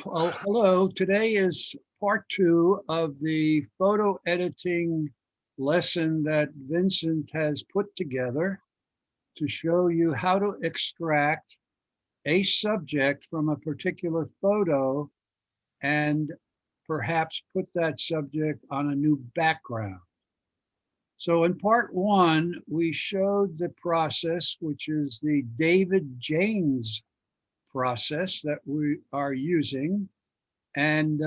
Well, hello. Today is part two of the photo editing lesson that Vincent has put together to show you how to extract a subject from a particular photo and perhaps put that subject on a new background. So in part one, we showed the process, which is the David James process that we are using. And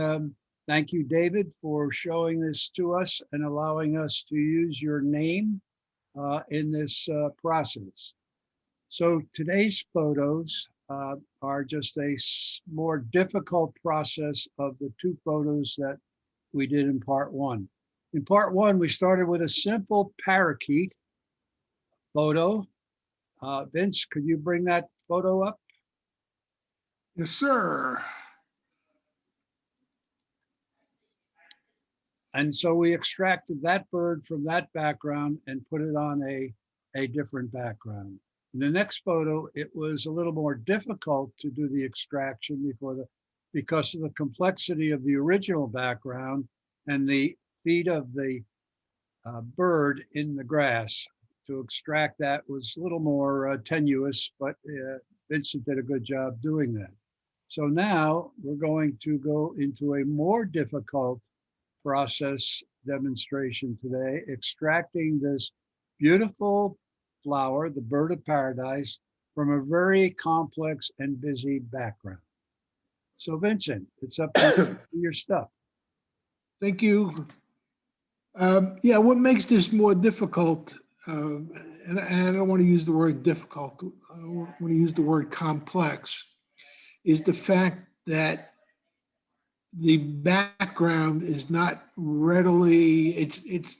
thank you, David, for showing this to us and allowing us to use your name in this process. So today's photos are just a more difficult process of the two photos that we did in part one. In part one, we started with a simple parakeet photo. Vince, could you bring that photo up? Yes, sir. And so we extracted that bird from that background and put it on a different background. In the next photo, it was a little more difficult to do the extraction because of the complexity of the original background and the feet of the bird in the grass. To extract that was a little more tenuous, but Vincent did a good job doing that. So now we're going to go into a more difficult process demonstration today, extracting this beautiful flower, the bird of paradise, from a very complex and busy background. So Vincent, it's up to your stuff. Thank you. Yeah, what makes this more difficult, and I don't want to use the word difficult, I want to use the word complex, is the fact that the background is not readily, it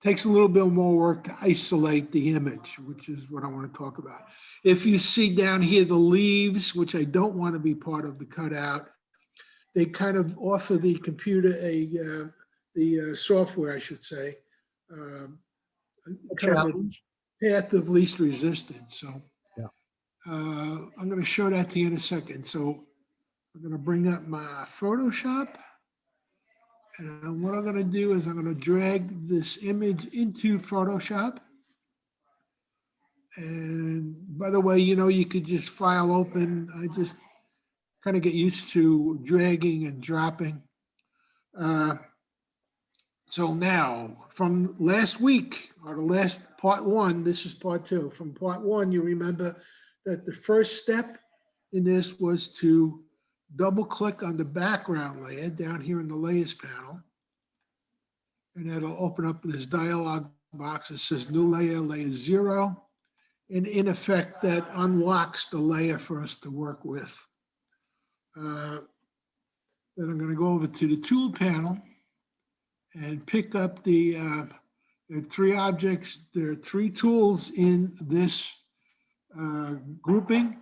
takes a little bit more work to isolate the image, which is what I want to talk about. If you see down here the leaves, which I don't want to be part of the cutout, they kind of offer the computer the software, I should say, kind of a path of least resistance. So yeah. I'm going to show that to you in a second. So I'm going to bring up my Photoshop. And what I'm going to do is I'm going to drag this image into Photoshop. And by the way, you could just file open. I just kind of get used to dragging and dropping. So now from last week or the last part one, this is part two. From part one, you remember that the first step in this was to double click on the background layer down here in the layers panel. And that'll open up this dialog box that says new layer, layer 0. And in effect, that unlocks the layer for us to work with. Then I'm going to go over to the tool panel and pick up there are three objects. There are three tools in this grouping: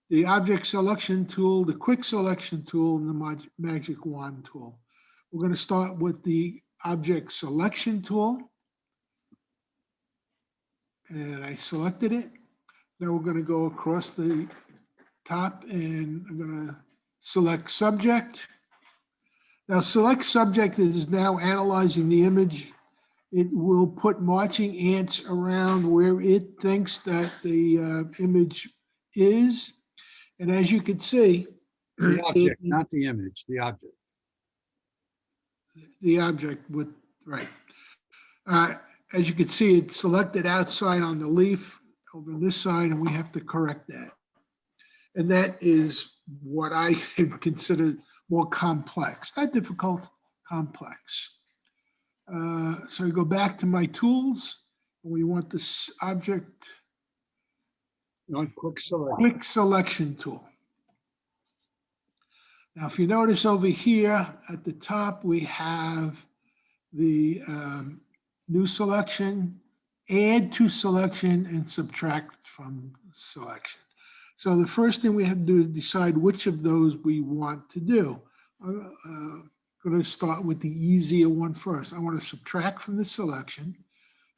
the object selection tool, the quick selection tool, and the magic wand tool. We're going to start with the object selection tool. And I selected it. Now we're going to go across the top and I'm going to select subject. Now select subject is now analyzing the image. It will put marching ants around where it thinks that the image is. And as you can see, the object, not the image, the object. The object with, right. As you can see, it's selected outside on the leaf over this side, and we have to correct that. And that is what I consider more complex, not difficult, complex. So we go back to my tools, and we want this object. Quick selection. Quick selection tool. Now, if you notice over here at the top, we have the new selection, add to selection, and subtract from selection. So the first thing we have to do is decide which of those we want to do. I'm going to start with the easier one first. I want to subtract from the selection.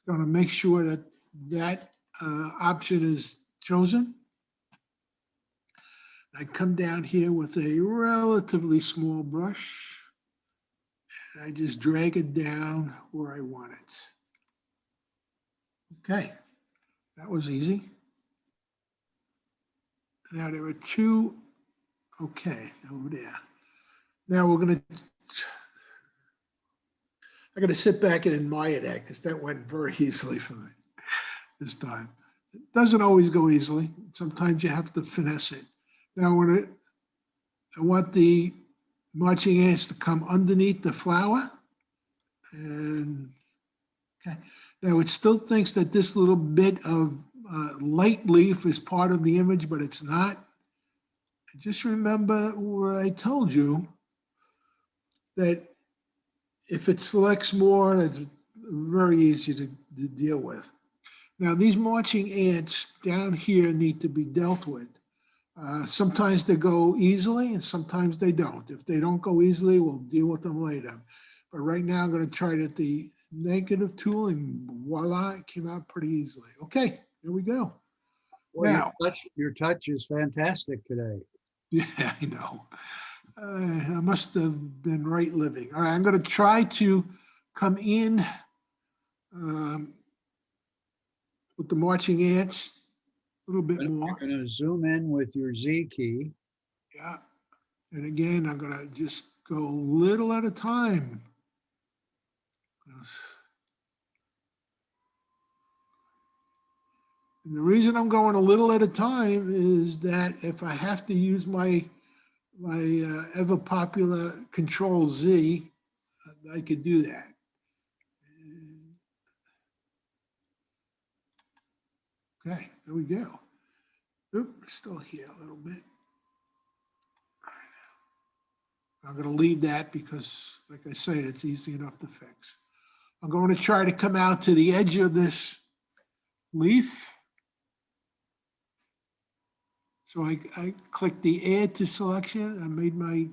I'm going to make sure that that option is chosen. I come down here with a relatively small brush. And I just drag it down where I want it. Okay, that was easy. Now there are two, okay, over there. Now we're gonna, I gotta sit back and admire that because that went very easily for me this time. It doesn't always go easily. Sometimes you have to finesse it. Now I want the marching ants to come underneath the flower. And okay, now it still thinks that this little bit of light leaf is part of the image, but it's not. Just remember where I told you that if it selects more, it's very easy to deal with. Now, these marching ants down here need to be dealt with. Sometimes they go easily and sometimes they don't. If they don't go easily, we'll deal with them later. But right now, I'm going to try it at the negative tool, and voila, it came out pretty easily. Okay, here we go. Well, Now, your touch is fantastic today. yeah, I know. I must have been right living. All right, I'm going to try to come in with the marching ants a little bit more. You're going to zoom in with your Z key. Yeah. And again, I'm going to just go a little at a time. And the reason I'm going a little at a time is that if I have to use my ever popular Control Z, I could do that. Okay, there we go. Oop, still here a little bit. I'm going to leave that because, like I say, it's easy enough to fix. I'm going to try to come out to the edge of this leaf. So I clicked the add to selection. I made my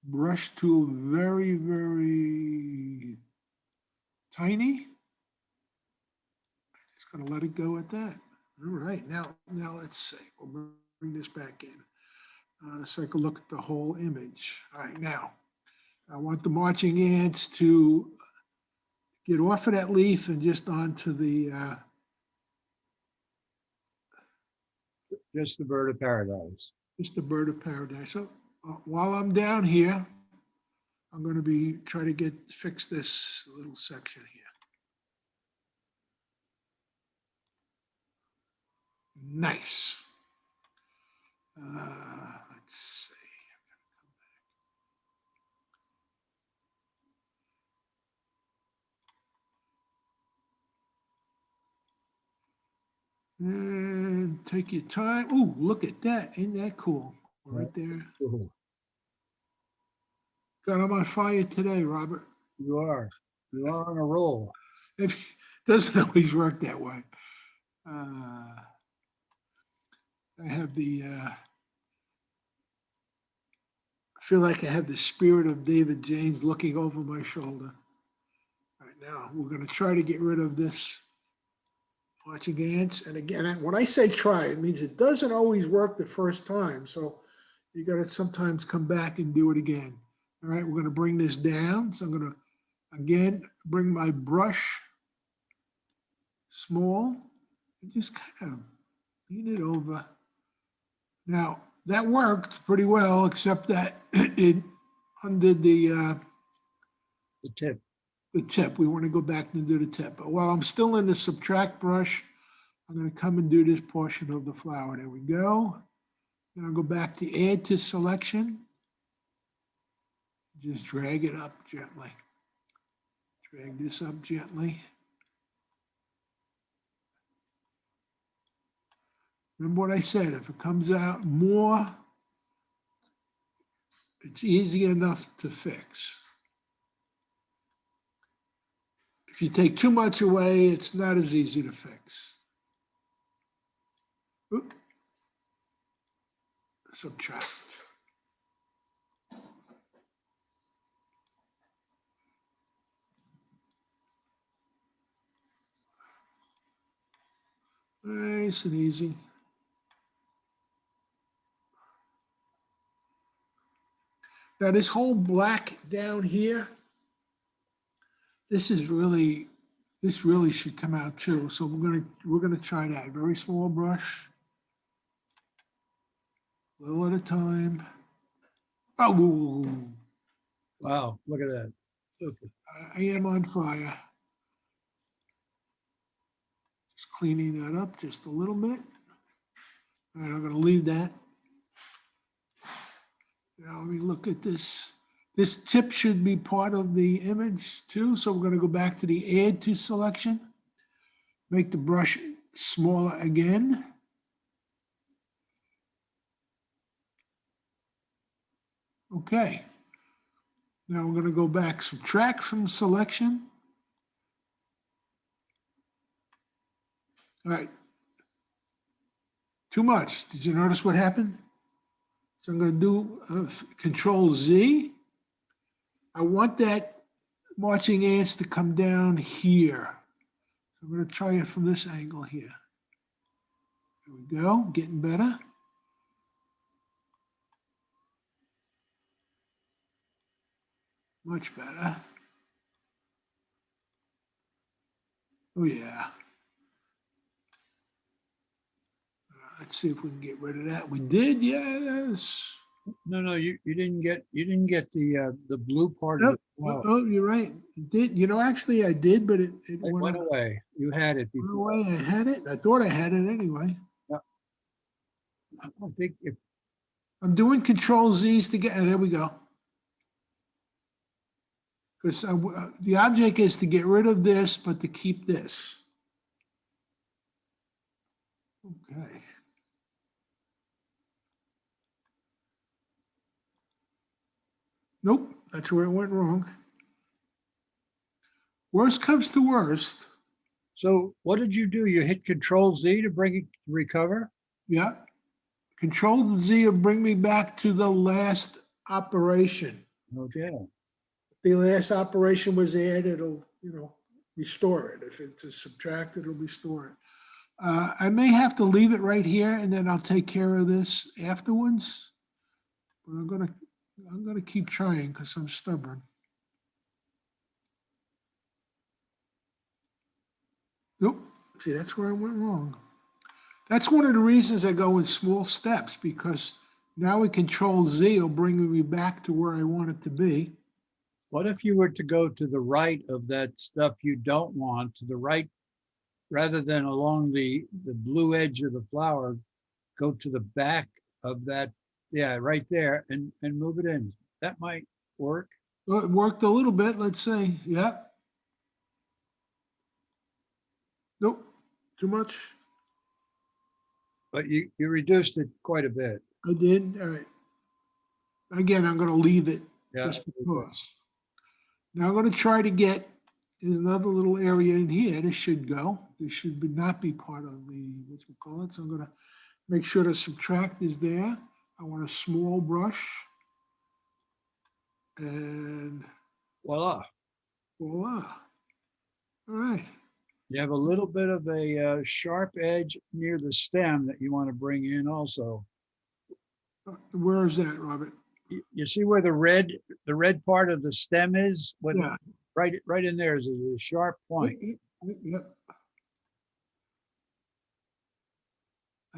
brush tool very, very tiny. Just going to let it go at that. All right, now let's see. We'll bring this back in. So I can look at the whole image. All right, now I want the marching ants to get off of that leaf and just onto the Just the bird of paradise. just the bird of paradise. So while I'm down here, I'm going to be try to fix this little section here. Nice. Let's see. And take your time. Ooh, look at that. Ain't that cool? Right there. Cool. God, I'm on fire today, Robert. You are. You are on a roll. It doesn't always work that way. I have I feel like I have the spirit of David James looking over my shoulder. All right, now we're going to try to get rid of this watching ants. And again, when I say try, it means it doesn't always work the first time. So you got to sometimes come back and do it again. All right, we're going to bring this down. So I'm going to, again, bring my brush small and just kind of lean it over. Now, that worked pretty well, except that it undid the tip. The tip. We want to go back and do the tip. But while I'm still in the subtract brush, I'm going to come and do this portion of the flower. There we go. Then I'll go back to add to selection. Just drag it up gently. Drag this up gently. Remember what I said, if it comes out more, it's easy enough to fix. If you take too much away, it's not as easy to fix. Oop. Subtract. Nice and easy. Now this whole black down here, this really should come out too. So we're gonna try that. Very small brush, a little at a time. Oh, Wow, look at that. Look, I am on fire. Just cleaning that up just a little bit. All right, I'm gonna leave that. Now let me look at this. This tip should be part of the image too. So we're gonna go back to the add to selection. Make the brush smaller again. Okay. Now we're gonna go back, subtract from selection. All right. Too much. Did you notice what happened? So I'm going to do Control Z. I want that marching ants to come down here. I'm going to try it from this angle here. There we go, getting better. Much better. Oh yeah. Let's see if we can get rid of that. We did, yes. no, you didn't get the blue part of Oh, the flower. oh, you're right. It did. You know, actually I did, but it It went away. You had it went before. away. I had it. I thought I had it anyway. I think if I'm doing Control Z's to get, there we go. Because the object is to get rid of this, but to keep this. Okay. Nope, that's where it went wrong. Worst comes to worst. so, what did you do? You hit Control Z to bring it to recover? Yeah. Control Z will bring me back to the last operation. Okay. The last operation was add, it'll, restore it. If it's a subtract, it'll restore it. I may have to leave it right here and then I'll take care of this afterwards. But I'm gonna keep trying because I'm stubborn. Nope. See, that's where I went wrong. That's one of the reasons I go in small steps, because now with Control Z will bring me back to where I want it to be. What if you were to go to the right of that stuff you don't want, to the right, rather than along the blue edge of the flower, go to the back of that, yeah, right there, and move it in? That might work. Well, it worked a little bit, let's say. Yep. Nope, too much. But you reduced it quite a bit. I did. All right. Again, I'm going to leave it Yeah. just because. Now I'm going to try to get, there's another little area in here. This should go. This should not be part of the, what's we call it. So I'm going to make sure the subtract is there. I want a small brush. And Voila. voila. All right. You have a little bit of a sharp edge near the stem that you want to bring in also. Where is that, Robert? You see where the red part of the stem is? What, Yeah. right in there is a sharp point. Yep.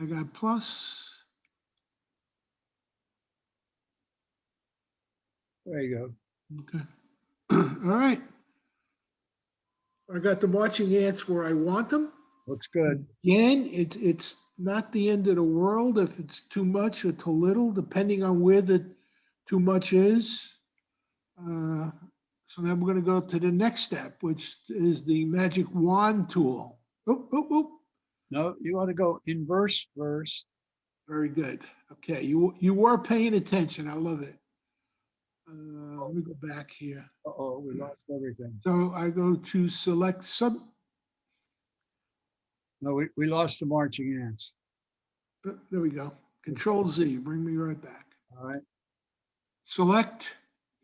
I got plus. There you go. Okay. All right. I got the marching ants where I want them. Looks good. Again, it's not the end of the world if it's too much or too little, depending on where the too much is. So then we're going to go to the next step, which is the magic wand tool. Oop, oop, oop. No, you want to go inverse first. Very good. Okay, you were paying attention. I love it. Let me go back here. Uh-oh, we lost everything. So I go to select sub. No, we lost the marching ants. There we go. Control Z, bring me right back. All right. Select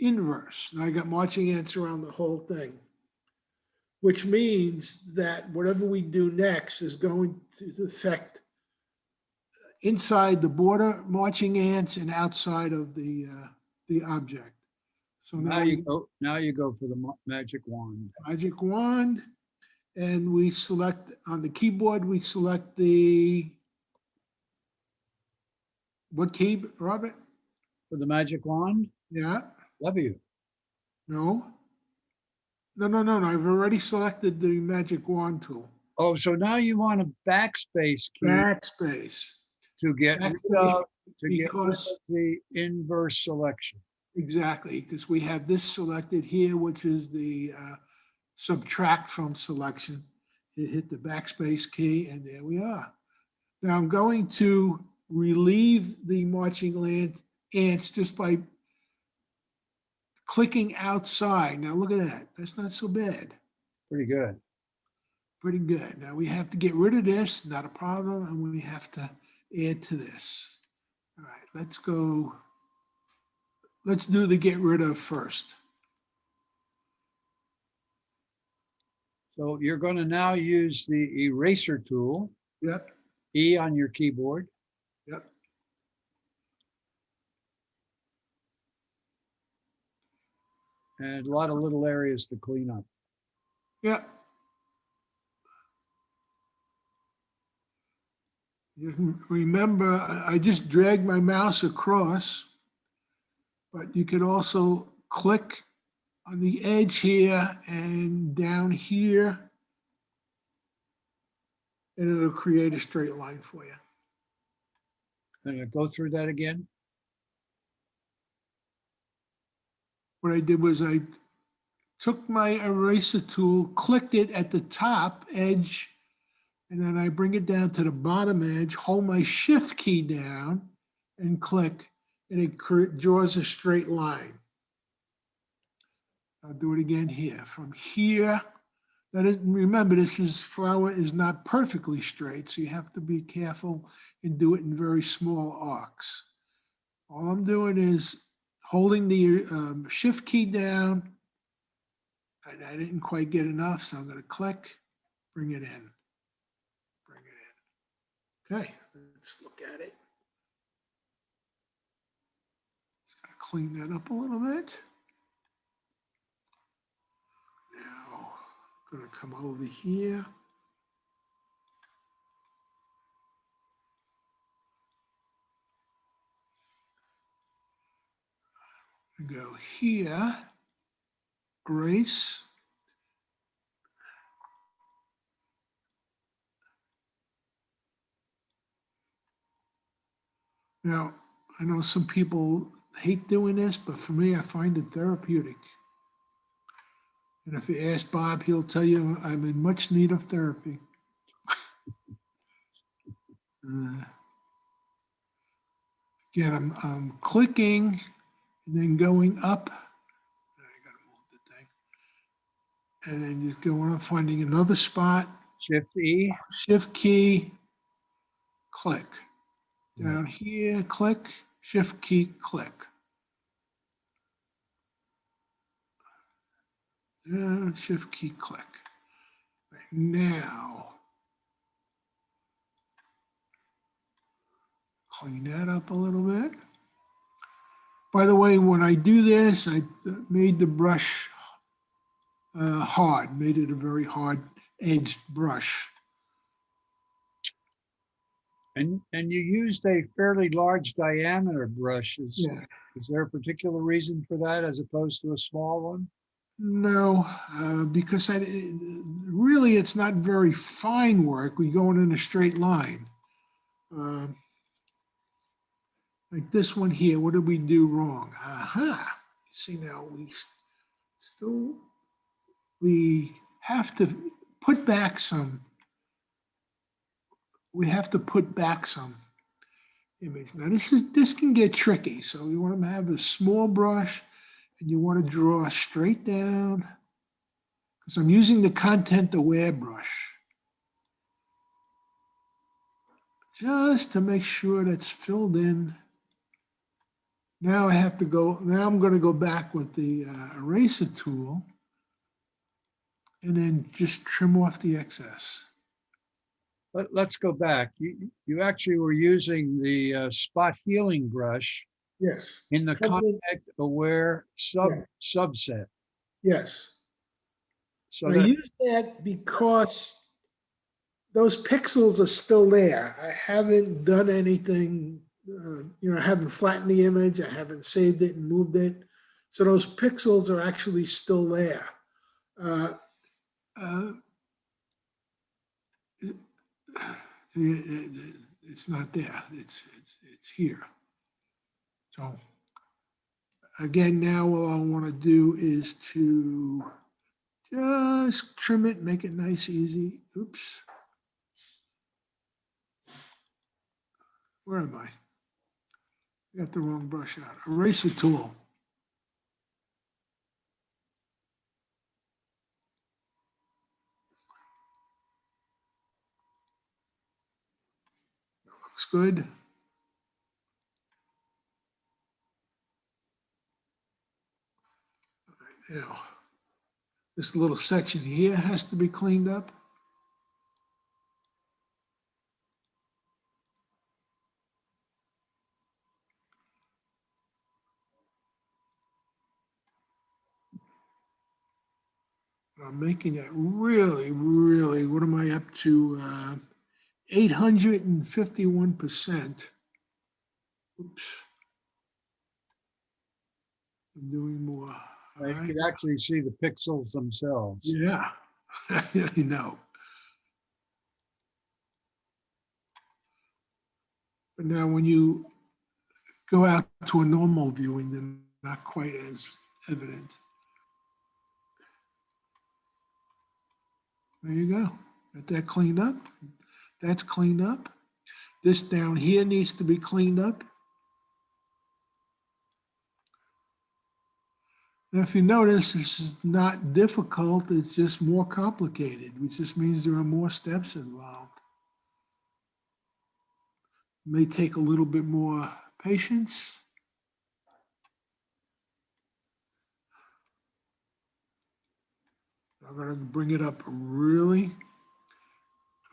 inverse. Now I got marching ants around the whole thing, which means that whatever we do next is going to affect inside the border marching ants and outside of the the object. So Now now you we go, now you go for the magic wand. magic wand, and we select on the keyboard, we select the, what key, Robert? For the magic wand, Yeah, W. no. No, I've already selected the magic wand tool. Oh, so now you want a backspace key Backspace. to get rid Backspace of, because, the inverse selection. exactly, because we have this selected here, which is the subtract from selection. You hit the backspace key and there we are. Now I'm going to relieve the marching ants just by clicking outside. Now look at that. That's not so bad. Pretty good. Pretty good. Now we have to get rid of this, not a problem, and we have to add to this. All right, let's go. Let's do the get rid of first. So you're going to now use the eraser tool, Yep, E on your keyboard. yep. And a lot of little areas to clean up. Yep. Just remember, I just dragged my mouse across, but you could also click on the edge here and down here, and it'll create a straight line for you. And go through that again. What I did was I took my eraser tool, clicked it at the top edge, and then I bring it down to the bottom edge, hold my shift key down and click, and it draws a straight line. I'll do it again here. From here, that is, remember, flower is not perfectly straight, so you have to be careful and do it in very small arcs. All I'm doing is holding the shift key down. I didn't quite get enough, so I'm going to click, bring it in. Bring it in. Okay, let's look at it. Just got to clean that up a little bit. Now, I'm going to come over here. Go here, erase. Now, I know some people hate doing this, but for me, I find it therapeutic. And if you ask Bob, he'll tell you I'm in much need of therapy. Again, I'm clicking and then going up. I gotta move the thing. And then just going up, finding another spot. Shift E. Shift key, click. Down here, click, shift key, click. Shift key, click. Right now, clean that up a little bit. By the way, when I do this, I made the brush hard, made it a very hard edged brush. And you used a fairly large diameter brush. Is there a particular reason for that as opposed to a small one? No, because really it's not very fine work. We go in a straight line. Like this one here, what did we do wrong? Aha, see now we have to put back some, image. Now this can get tricky. So you want to have a small brush and you want to draw straight down because I'm using the content aware brush. Just to make sure that's filled in. Now I have to go, now I'm going to go back with the eraser tool and then just trim off the excess. Let's go back. You actually were using the spot healing brush Yes. in the Covenant, contact-aware yeah, subset. yes. So And I that, use that because those pixels are still there. I haven't done anything, I haven't flattened the image. I haven't saved it and moved it. So those pixels are actually still there. Uh, uh, it- it's not there. It's here. So again, now all I want to do is to just trim it, make it nice, easy. Oops. Where am I? I got the wrong brush out. Eraser tool. Looks good. Now, this little section here has to be cleaned up. I'm making it really, really, what am I up to? 851%. Oops. I'm doing more. All you right. can actually see the pixels themselves. Yeah, I know. But now when you go out to a normal viewing, they're not quite as evident. There you go. Got that cleaned up. That's cleaned up. This down here needs to be cleaned up. And if you notice, this is not difficult, it's just more complicated, which just means there are more steps involved. May take a little bit more patience. I'm gonna bring it up really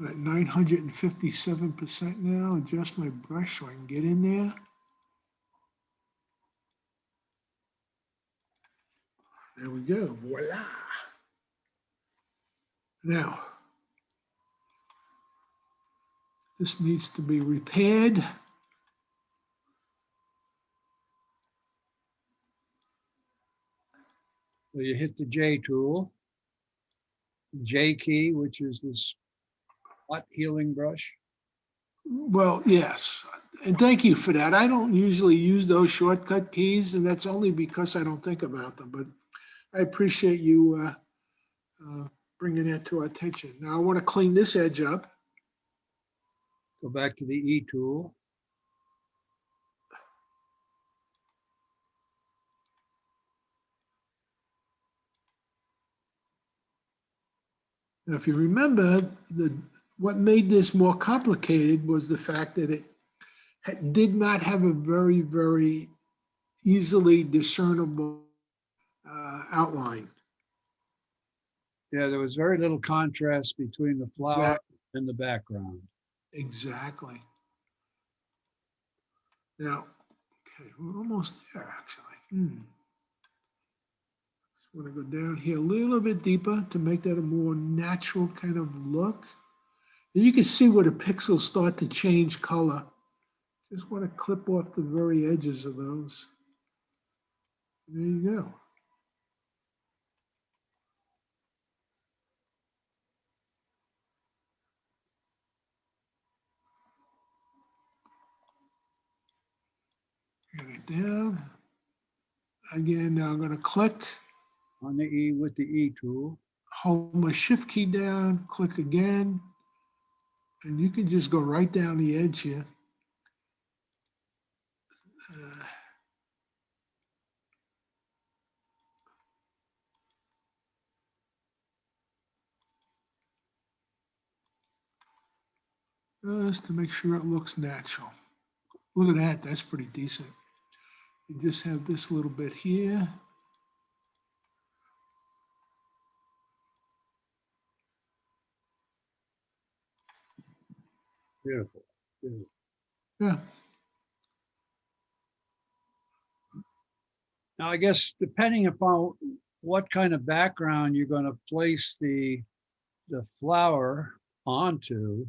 at 957% now, adjust my brush so I can get in there. There we go, voila. Now, this needs to be repaired. So you hit the J tool, J key, which is this spot healing brush. Well, yes, and thank you for that. I don't usually use those shortcut keys, and that's only because I don't think about them, but I appreciate you bringing that to our attention. Now I want to clean this edge up. Go back to the E tool. Now, if you remember, what made this more complicated was the fact that it did not have a very, very easily discernible outline. Yeah, there was very little contrast between the flower Exactly. and the background. Exactly. Now, okay, we're almost there actually. Just want to go down here a little bit deeper to make that a more natural kind of look. And you can see where the pixels start to change color. Just want to clip off the very edges of those. There you go. Get it down. Again, now I'm going to click, On the E with the E tool. hold my shift key down, click again, and you can just go right down the edge here. Just to make sure it looks natural. Look at that, that's pretty decent. You just have this little bit here. Beautiful. Beautiful. Yeah. Now, I guess depending upon what kind of background you're going to place the flower onto,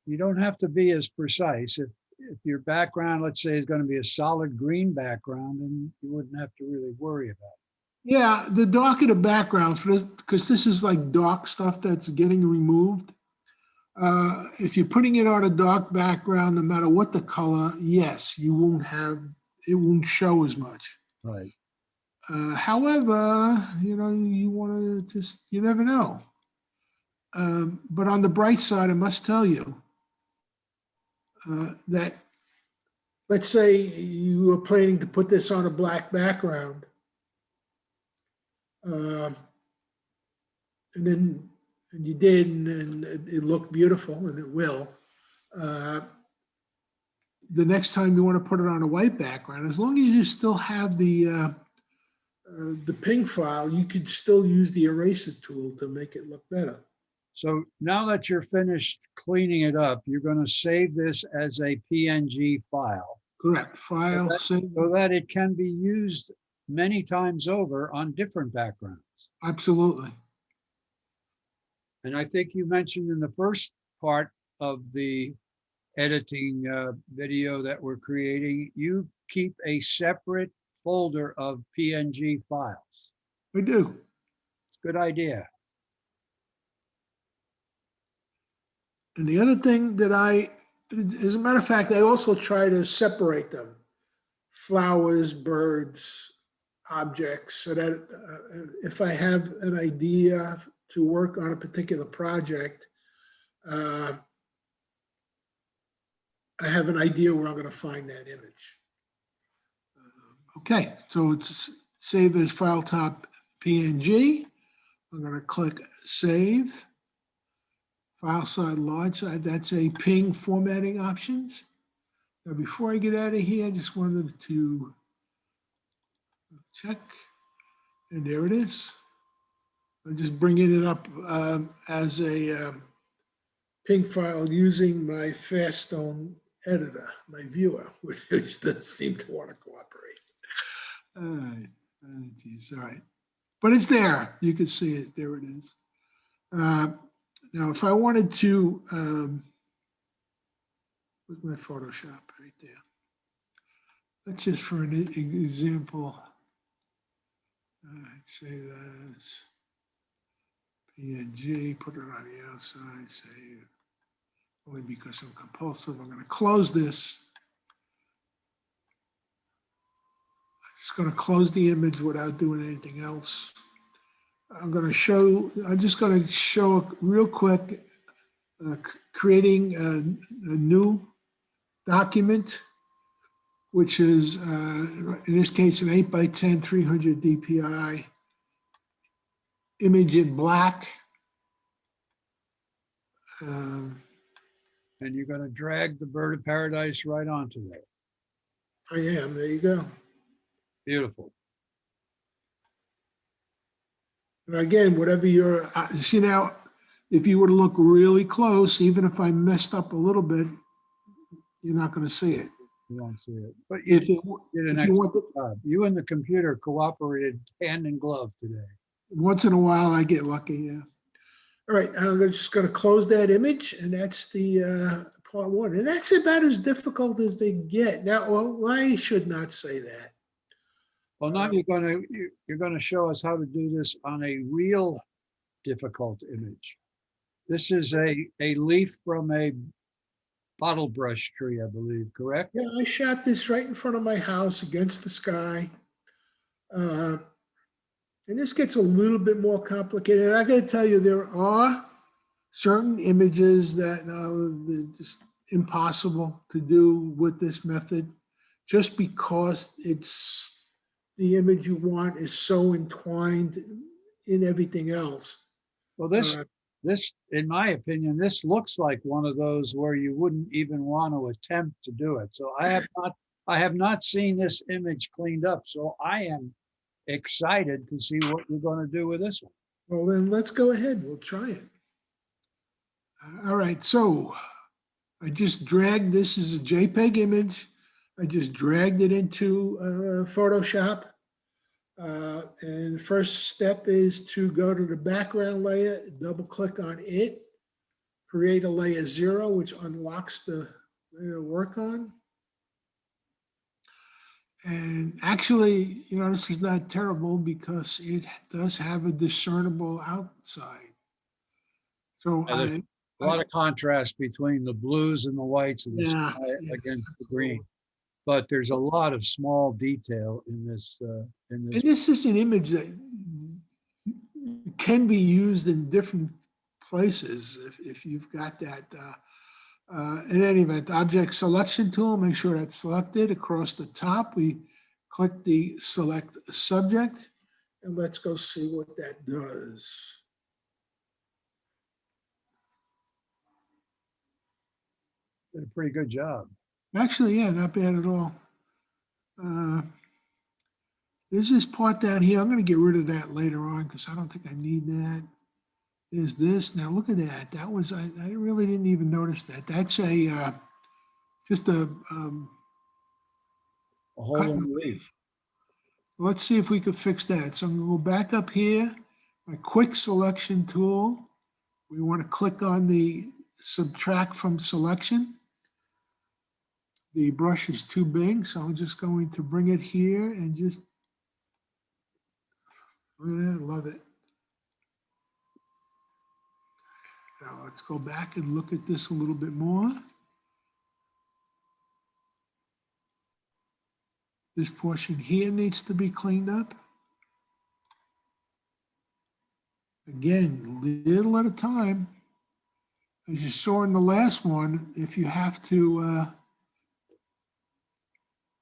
you don't have to be as precise. If your background, let's say, is going to be a solid green background, then you wouldn't have to really worry about Yeah, the darker the background for this, because this is like dark stuff that's getting removed. If you're putting it on a dark background, no matter what the color, yes, it won't show as much. it. Right. However, you want to you never know. But on the bright side, I must tell you that let's say you were planning to put this on a black background, and you did, and it looked beautiful, and it will. The next time you want to put it on a white background, as long as you still have the ping file, you could still use the eraser tool to make it look better. So now that you're finished cleaning it up, you're going to save this as a PNG file. Correct. File, save. So that it can be used many times over on different backgrounds. Absolutely. And I think you mentioned in the first part of the editing video that we're creating, you keep a separate folder of PNG files. We do. It's a good idea. And the other thing that as a matter of fact, I also try to separate them. Flowers, birds, objects, so that if I have an idea to work on a particular project, I have an idea where I'm going to find that image. Okay, so it's save as file top PNG. I'm going to click save. File size, large size, that's a ping formatting options. Now, before I get out of here, I just wanted to check, and there it is. I'm just bringing it up as a ping file using my Faststone editor, my viewer, which doesn't seem to want to cooperate. All right, geez, all right. But it's there, you can see it, there it is. Now, if I wanted to, where's my Photoshop right there? Let's just for an example, save as PNG, put it on the outside, save. Only because I'm compulsive, I'm going to close this. I'm just going to close the image without doing anything else. I'm just going to show real quick, creating a new document, which is, in this case, an 8x10, 300 DPI image in black. And you're going to drag the bird of paradise right onto there. I am, there you go. Beautiful. And again, whatever you're, see now, if you were to look really close, even if I messed up a little bit, you're not going to see it. You won't see it. But you did an excellent job. You and the computer cooperated hand in glove today. Once in a while, I get lucky, yeah. All right, I'm just going to close that image, and that's the part one. And that's about as difficult as they get. Now, well, I should not say that. Well, now you're going to show us how to do this on a real difficult image. This is a leaf from a bottle brush tree, I believe, correct? Yeah, I shot this right in front of my house against the sky. And this gets a little bit more complicated. I got to tell you, there are certain images that are just impossible to do with this method, just because the image you want is so entwined in everything else. Well, this, in my opinion, this looks like one of those where you wouldn't even want to attempt to do it. So I have not seen this image cleaned up. So I am excited to see what you're going to do with this one. Well, then let's go ahead. We'll try it. All right. So I just dragged, this is a JPEG image. I just dragged it into Photoshop. And the first step is to go to the background layer, double click on it, create a layer 0, which unlocks the layer to work on. And actually, you know, this is not terrible because it does have a discernible outside. So And there's a lot of contrast between the blues and the whites and the yeah, sky yes, against the absolutely. green. But there's a lot of small detail in this. And this is an image that can be used in different places if you've got that. In any event, object selection tool, make sure that's selected. Across the top, we click the select subject, and let's go see what that does. Did a pretty good job. Actually, yeah, not bad at all. There's this part down here. I'm going to get rid of that later on because I don't think I need that. There's this. Now look at that. That was, I really didn't even notice that. That's a, just a hole cut in and the leaf. paste. Let's see if we could fix that. So I'm going to go back up here, my quick selection tool. We want to click on the subtract from selection. The brush is too big, so I'm just going to bring it here and just, look at that, love it. Now let's go back and look at this a little bit more. This portion here needs to be cleaned up. Again, little at a time. As you saw in the last one, if you have to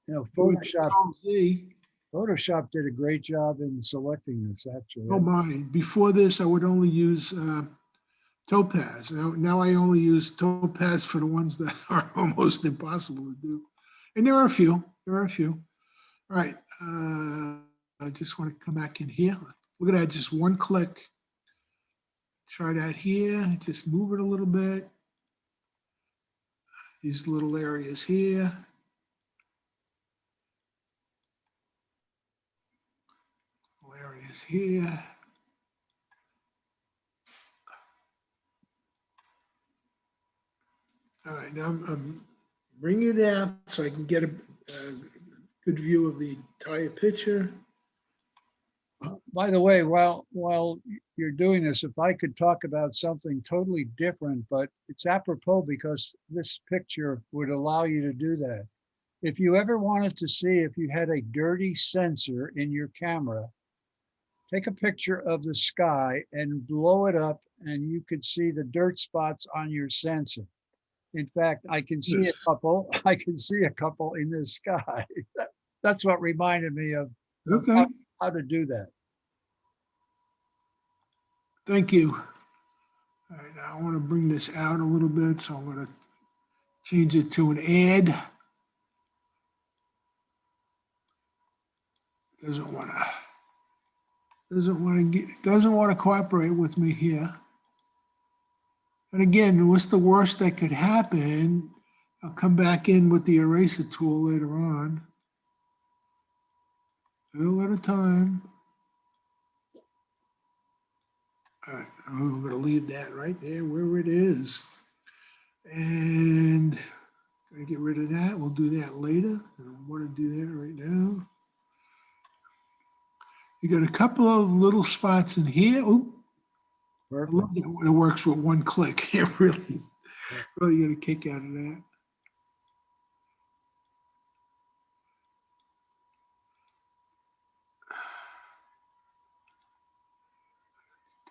You know, do Control-Z. Photoshop did a great job in selecting this, actually. Oh my, before this, I would only use Topaz. Now I only use Topaz for the ones that are almost impossible to do. And there are a few, All right, I just want to come back in here. Look at that, just one click. Try that here, just move it a little bit. These little areas here. Little areas here. All right, now I'm bringing it out so I can get a good view of the entire picture. By the way, while you're doing this, if I could talk about something totally different, but it's apropos because this picture would allow you to do that. If you ever wanted to see if you had a dirty sensor in your camera, take a picture of the sky and blow it up and you could see the dirt spots on your sensor. In fact, I can see a couple. I can see a couple in the sky. That's what reminded me of Okay, how to do that. thank you. All right, now I want to bring this out a little bit, so I'm going to change it to an add. Doesn't want to cooperate with me here. And again, what's the worst that could happen? I'll come back in with the eraser tool later on. Little at a time. All right, I'm going to leave that right there where it is. And going to get rid of that. We'll do that later. I don't want to do that right now. You got a couple of little spots in here. Ooh, I love that when it works with one click. It really get a kick out of that.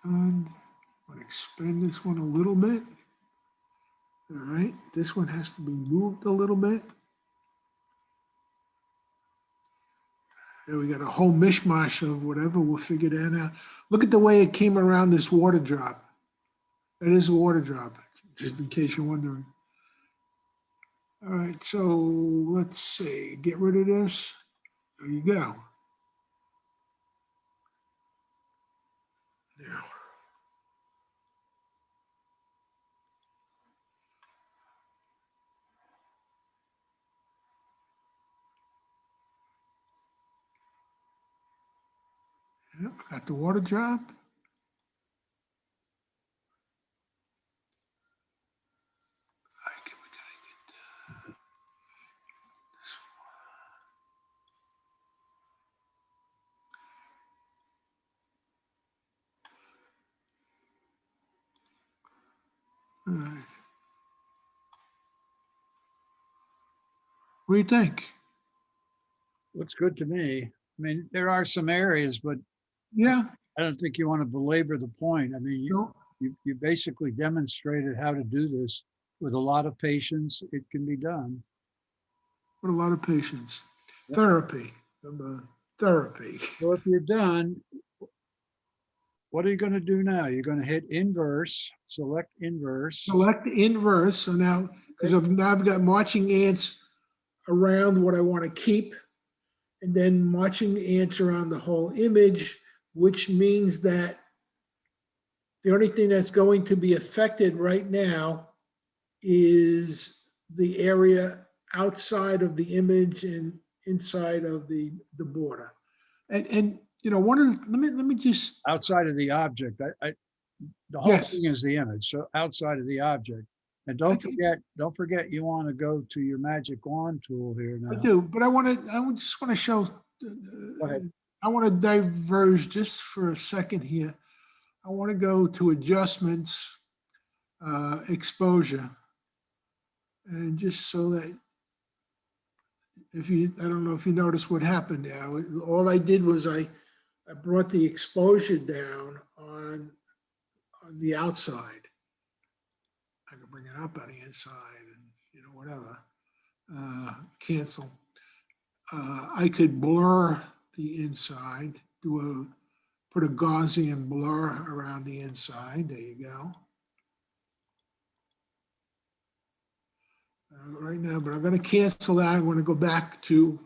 Done. I'm going to expand this one a little bit. All right, this one has to be moved a little bit. And we got a whole mishmash of whatever. We'll figure that out. Look at the way it came around this water drop. It is a water drop, just in case you're wondering. All right, so let's see. Get rid of this. There you go. Now. got the water drop. We gotta get all right. What do you think? Looks good to me. I mean, there are some areas, but Yeah, I don't think you want to belabor the point. I mean, no, you basically demonstrated how to do this with a lot of patience. It can be done. with a lot of patience. Yep. Therapy, therapy. So if you're done, what are you going to do now? You're going to hit inverse, select inverse. Select inverse. So now, because I've got marching ants around what I want to keep, and then marching ants around the whole image, which means that the only thing that's going to be affected right now is the area outside of the image and inside of the border. And you know, let me just, Outside of the object. The whole yes, thing is the image. So outside of the object. And Okay. don't forget you want to go to your magic wand tool here I now. do, but I just want to show, Go ahead. I want to diverge just for a second here. I want to go to adjustments, exposure. And just so that I don't know if you noticed what happened now. All I did was I brought the exposure down on the outside. I can bring it up on the inside and, you know, whatever. Cancel. I could blur the inside, put a Gaussian blur around the inside. There you go. Right now, but I'm going to cancel that. I want to go back to,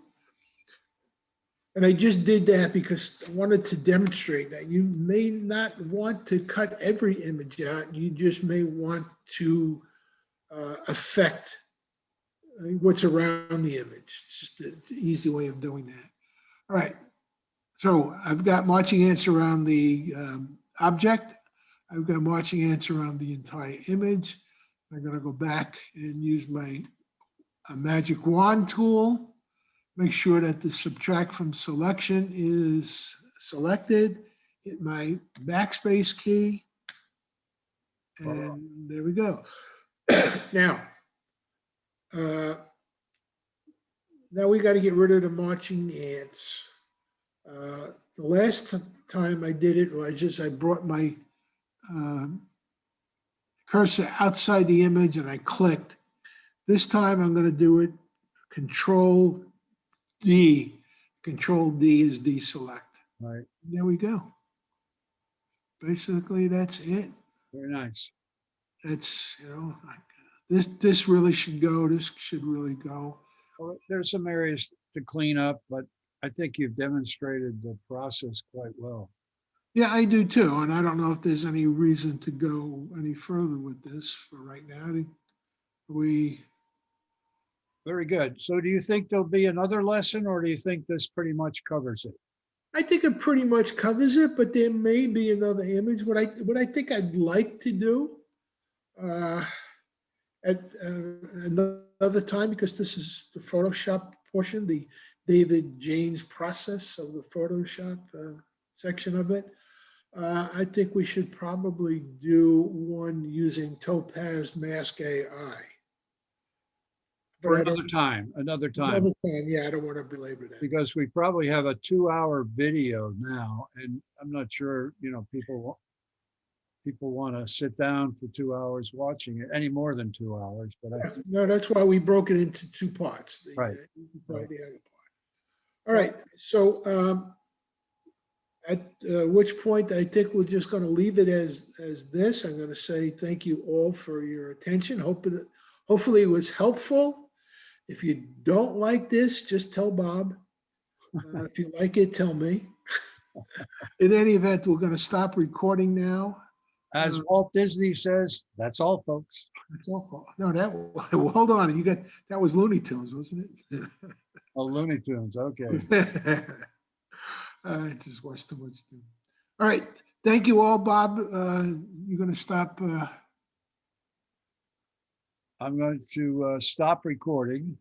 and I just did that because I wanted to demonstrate that you may not want to cut every image out. You just may want to affect what's around the image. It's just an easy way of doing that. All right. So I've got marching ants around the object. I've got marching ants around the entire image. I'm going to go back and use my magic wand tool. Make sure that the subtract from selection is selected. Hit my backspace key. And there we go. Now we got to get rid of the marching ants. The last time I did it was I brought my cursor outside the image and I clicked. This time I'm going to do it Control D. Control D is deselect. Right. There we go. Basically, that's it. Very nice. That's, you know, this really should go. This should really go. Well, there's some areas to clean up, but I think you've demonstrated the process quite well. Yeah, I do too. And I don't know if there's any reason to go any further with this for right now. Very good. So do you think there'll be another lesson, or do you think this pretty much covers it? I think it pretty much covers it, but there may be another image. What I think I'd like to do at another time, because this is the Photoshop portion, the David James process of the Photoshop section of it. I think we should probably do one using Topaz Mask AI. For another time, Another time, yeah, I don't want to belabor that. because we probably have a 2-hour video now, and I'm not sure, you know, people want to sit down for 2 hours watching it, any more than 2 hours, but I think, No, that's why we broke it into two parts. Right. The other part. All right, so at which point I think we're just going to leave it as this. I'm going to say thank you all for your attention. Hopefully it was helpful. If you don't like this, just tell Bob. If you like it, tell me. In any event, we're going to stop recording now. as Walt Disney says, that's all, folks. That's all. No, well, hold on. That was Looney Tunes, wasn't it? Oh, Looney Tunes, okay. It just was too much. All right. Thank you all, Bob. You're going to stop. I'm going to stop recording.